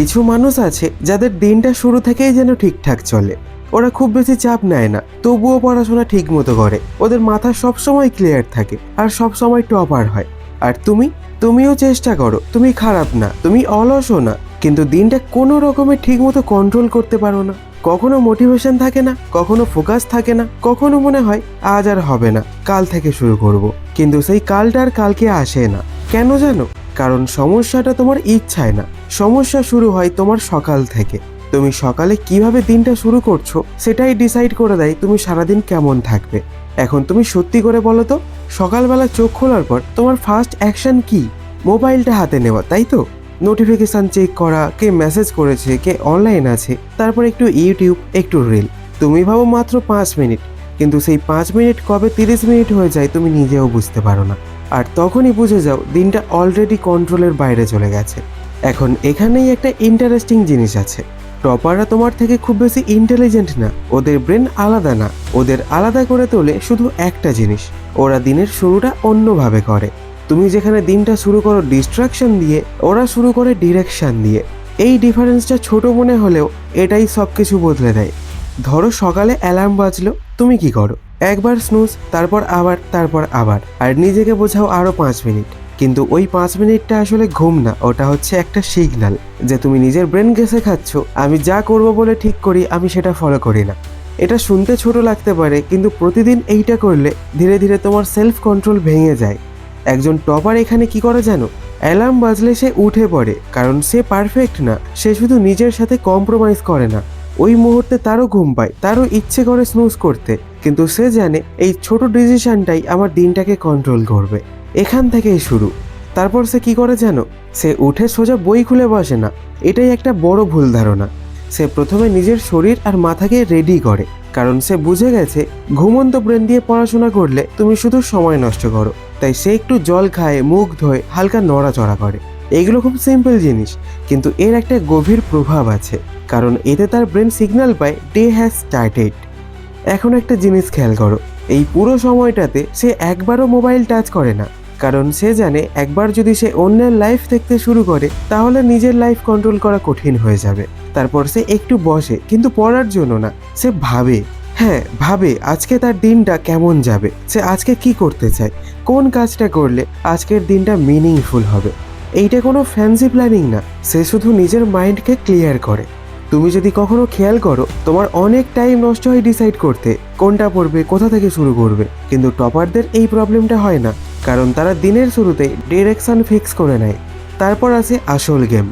কিছু মানুষ আছে যাদের দিনটা শুরু থেকেই যেন ঠিকঠাক চলে। ওরা খুব বেশি চাপ নেয় না, তবুও পড়াশোনা ঠিক মতো করে। ওদের মাথা সবসময় ক্লিয়ার থাকে আর সবসময় টপার হয়। আর তুমিও চেষ্টা করো, তুমি খারাপ না, তুমি অলসও না, কিন্তু দিনটা কোনো রকমে ঠিক মতো কন্ট্রোল করতে পারো না। কখনো মোটিভেশন থাকে না, কখনো ফোকাস থাকে না, কখনো মনে হয় আজ আর হবে না, কাল থেকে শুরু করব। কিন্তু সেই কালটা আর কালকে আসে না। কেন জানো? কারণ সমস্যাটা তোমার ইচ্ছায় না, সমস্যা শুরু হয় তোমার সকাল থেকে। তুমি সকালে কিভাবে দিনটা শুরু করছো সেটাই ডিসাইড করে দেয় তুমি সারাদিন কেমন থাকবে। এখন তুমি সত্যি করে বলো তো, সকালবেলা চোখ খোলার পর তোমার ফার্স্ট অ্যাকশন কি? মোবাইলটা হাতে নেওয়া, তাই তো? নোটিফিকেশান চেক করা, কে মেসেজ করেছে, কে অনলাইন আছে, তারপর একটু ইউটিউব, একটু রিল। তুমি ভাবো মাত্র 5 মিনিট, কিন্তু সেই 5 মিনিট কবে 30 মিনিট হয়ে যায় তুমি নিজেও বুঝতে পারো না। আর তখনই বুঝে যাও দিনটা অলরেডি কন্ট্রোলের বাইরে চলে গেছে। এখন এখানেই একটা ইন্টারেস্টিং জিনিস আছে। টপাররা তোমার থেকে খুব বেশি ইন্টেলিজেন্ট না, ওদের ব্রেন আলাদা না। ওদের আলাদা করে তোলে শুধু একটা জিনিস, ওরা দিনের শুরুটা অন্যভাবে করে। তুমি যেখানে দিনটা শুরু করো ডিস্ট্রাকশন দিয়ে, ওরা শুরু করে ডিরেকশন দিয়ে। এই ডিফারেন্সটা ছোট মনে হলেও এটাই সব কিছু বদলে দেয়। ধরো সকালে অ্যালার্ম বাজলো, তুমি কি করো? একবার স্নুজ, তারপর আবার, আর নিজেকে বোঝাও আরও 5 মিনিট। কিন্তু ওই 5 মিনিটটা আসলে ঘুম না, ওটা হচ্ছে একটা সিগন্যাল যে তুমি নিজের ব্রেন গেছে খাচ্ছ, আমি যা করব বলে ঠিক করি আমি সেটা ফলো করি না। এটা শুনতে ছোট লাগতে পারে, কিন্তু প্রতিদিন এইটা করলে ধীরে ধীরে তোমার সেলফ কন্ট্রোল ভেঙে যায়। একজন টপার এখানে কি করে জানো? অ্যালার্ম বাজলে সে উঠে পড়ে, কারণ সে পারফেক্ট না, সে শুধু নিজের সাথে কম্প্রোমাইজ করে না। ওই মুহূর্তে তারও ঘুম পায়, তারও ইচ্ছে করে স্নুজ করতে, কিন্তু সে জানে এই ছোট ডিসিশনটাই আমার দিনটাকে কন্ট্রোল করবে। এখান থেকেই শুরু। তারপর সে কি করে জানো? সে উঠে সোজা বই খুলে বসে না, এটাই একটা বড় ভুল ধারণা। সে প্রথমে নিজের শরীর আর মাথাকে রেডি করে, কারণ সে বুঝে গেছে ঘুমন্ত ব্রেন দিয়ে পড়াশোনা করলে তুমি শুধু সময় নষ্ট করো। তাই সে একটু জল খায়, মুখ ধোয়, হালকা নড়াচড়া করে। এগুলো খুব সিম্পল জিনিস, কিন্তু এর একটা গভীর প্রভাব আছে, কারণ এতে তার ব্রেন সিগন্যাল পায় ডে হ্যাজ স্টার্টেড। এখন একটা জিনিস খেয়াল করো, এই পুরো সময়টাতে সে একবারও মোবাইল টাচ করে না, কারণ সে জানে একবার যদি সে অন্যের লাইফ দেখতে শুরু করে তাহলে নিজের লাইফ কন্ট্রোল করা কঠিন হয়ে যাবে। তারপর সে একটু বসে, কিন্তু পড়ার জন্য না, সে ভাবে আজকে তার দিনটা কেমন যাবে, সে আজকে কি করতে চায়, কোন কাজটা করলে আজকের দিনটা মিনিংফুল হবে। এইটা কোনো ফ্যান্সি প্ল্যানিং না, সে শুধু নিজের মাইন্ডকে ক্লিয়ার করে। তুমি যদি কখনো খেয়াল করো, তোমার অনেক টাইম নষ্ট হয় ডিসাইড করতে কোনটা পড়বে, কোথা থেকে শুরু করবে। কিন্তু টপারদের এই প্রবলেমটা হয় না, কারণ তারা দিনের শুরুতে ডিরেকশন ফিক্স করে নেয়। তারপর আসে আসল গেম।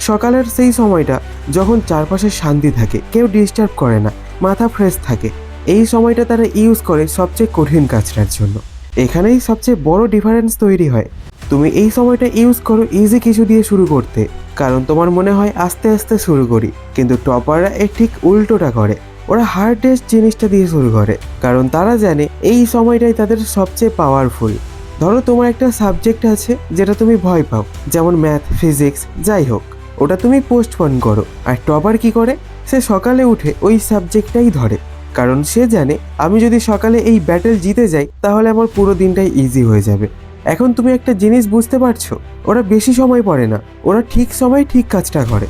সকালের সেই সময়টা যখন চারপাশে শান্তি থাকে, কেউ ডিস্টার্ব করে না, মাথা ফ্রেশ থাকে। এই সময়টা তারা ইউজ করে সবচেয়ে কঠিন কাজটার জন্য। এখানেই সবচেয়ে বড় ডিফারেন্স তৈরি হয়। তুমি এই সময়টা ইউজ করো ইজি কিছু দিয়ে শুরু করতে, কারণ তোমার মনে হয় আস্তে আস্তে শুরু করি। কিন্তু টপাররা এর ঠিক উল্টোটা করে, ওরা হার্ডেস্ট জিনিসটা দিয়ে শুরু করে, কারণ তারা জানে এই সময়টাই তাদের সবচেয়ে পাওয়ারফুল। ধরো তোমার একটা সাবজেক্ট আছে যেটা তুমি ভয় পাও, যেমন ম্যাথ, ফিজিক্স, যাই হোক, ওটা তুমি পোস্টপোন করো। আর টপার কি করে? সে সকালে উঠে ওই সাবজেক্টটাই ধরে, কারণ সে জানে আমি যদি সকালে এই ব্যাটেল জিতে যাই তাহলে আমার পুরো দিনটাই ইজি হয়ে যাবে। এখন তুমি একটা জিনিস বুঝতে পারছো, ওরা বেশি সময় পড়ে না, ওরা ঠিক সময় ঠিক কাজটা করে।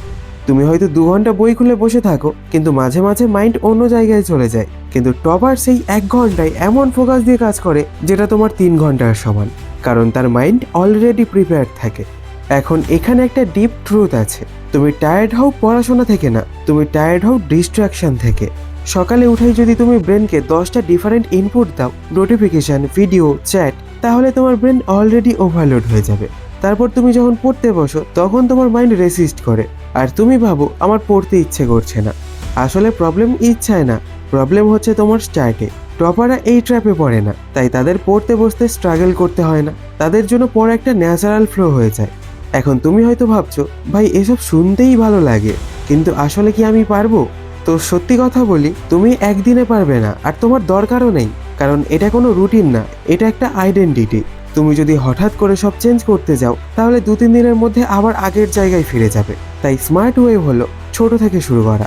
তুমি হয়তো 2 ঘন্টা বই খুলে বসে থাকো, কিন্তু মাঝে মাঝে মাইন্ড অন্য জায়গায় চলে যায়। কিন্তু টপার সেই 1 ঘন্টায় এমন ফোকাস দিয়ে কাজ করে যেটা তোমার 3 ঘন্টার সমান, কারণ তার মাইন্ড অলরেডি প্রিপেয়ার্ড থাকে। এখন এখানে একটা ডিপ ট্রুথ আছে, তুমি টায়ার্ড হও পড়াশোনা থেকে না, তুমি টায়ার্ড হও ডিস্ট্রাকশন থেকে। সকালে উঠেই যদি তুমি ব্রেনকে 10টা ডিফারেন্ট ইনপুট দাও, নোটিফিকেশান, ভিডিও, চ্যাট, তাহলে তোমার ব্রেন অলরেডি ওভারলোড হয়ে যাবে। তারপর তুমি যখন পড়তে বসো তখন তোমার মাইন্ড রেসিস্ট করে, আর তুমি ভাবো আমার পড়তে ইচ্ছে করছে না। আসলে প্রবলেম ইচ্ছায় না, প্রবলেম হচ্ছে তোমার স্টার্টে। টপাররা এই ট্র্যাপে পড়ে না, তাই তাদের পড়তে বসতে স্ট্রাগল করতে হয় না, তাদের জন্য পড়া একটা ন্যাচারাল ফ্লো হয়ে যায়। এখন তুমি হয়তো ভাবছো, ভাই এসব শুনতেই ভালো লাগে, কিন্তু আসলে কি আমি পারবো? তো সত্যি কথা বলি, তুমি একদিনে পারবে না, আর তোমার দরকারও নেই, কারণ এটা কোনো রুটিন না, এটা একটা আইডেন্টিটি। তুমি যদি হঠাৎ করে সব চেঞ্জ করতে যাও তাহলে 2-3 দিনের মধ্যে আবার আগের জায়গায় ফিরে যাবে। তাই স্মার্ট ওয়ে হলো ছোট থেকে শুরু করা।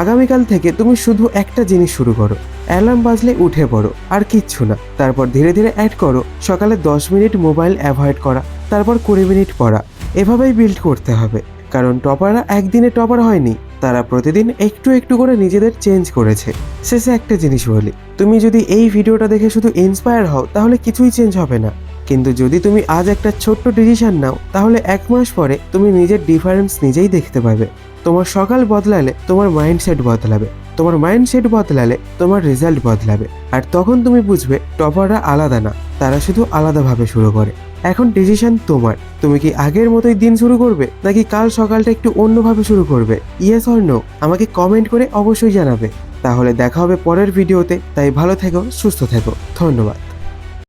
আগামীকাল থেকে তুমি শুধু একটা জিনিস শুরু করো, অ্যালার্ম বাজলে উঠে পড়ো, আর কিচ্ছু না। তারপর ধীরে ধীরে অ্যাড করো সকালে 10 মিনিট মোবাইল অ্যাভয়েড করা, তারপর 20 মিনিট পড়া। এভাবেই বিল্ড করতে হবে। কারণ টপাররা একদিনে টপার হয়নি, তারা প্রতিদিন একটু একটু করে নিজেদের চেঞ্জ করেছে। শেষে একটা জিনিস বলি, তুমি যদি এই ভিডিওটা দেখে শুধু ইন্সপায়ার হও তাহলে কিছুই চেঞ্জ হবে না, কিন্তু যদি তুমি আজ একটা ছোট্ট ডিসিশন নাও তাহলে 1 মাস পরে তুমি নিজের ডিফারেন্স নিজেই দেখতে পাবে। তোমার সকাল বদলালে তোমার মাইন্ডসেট বদলাবে, তোমার মাইন্ডসেট বদলালে তোমার রেজাল্ট বদলাবে, আর তখন তুমি বুঝবে টপাররা আলাদা না, তারা শুধু আলাদাভাবে শুরু করে। এখন ডিসিশন তোমার, তুমি কি আগের মতোই দিন শুরু করবে নাকি কাল সকালটা একটু অন্যভাবে শুরু করবে? ইয়েস অর নো আমাকে কমেন্ট করে অবশ্যই জানাবে। তাহলে দেখা হবে পরের ভিডিওতে, তাই ভালো থেকো, সুস্থ থেকো, ধন্যবাদ।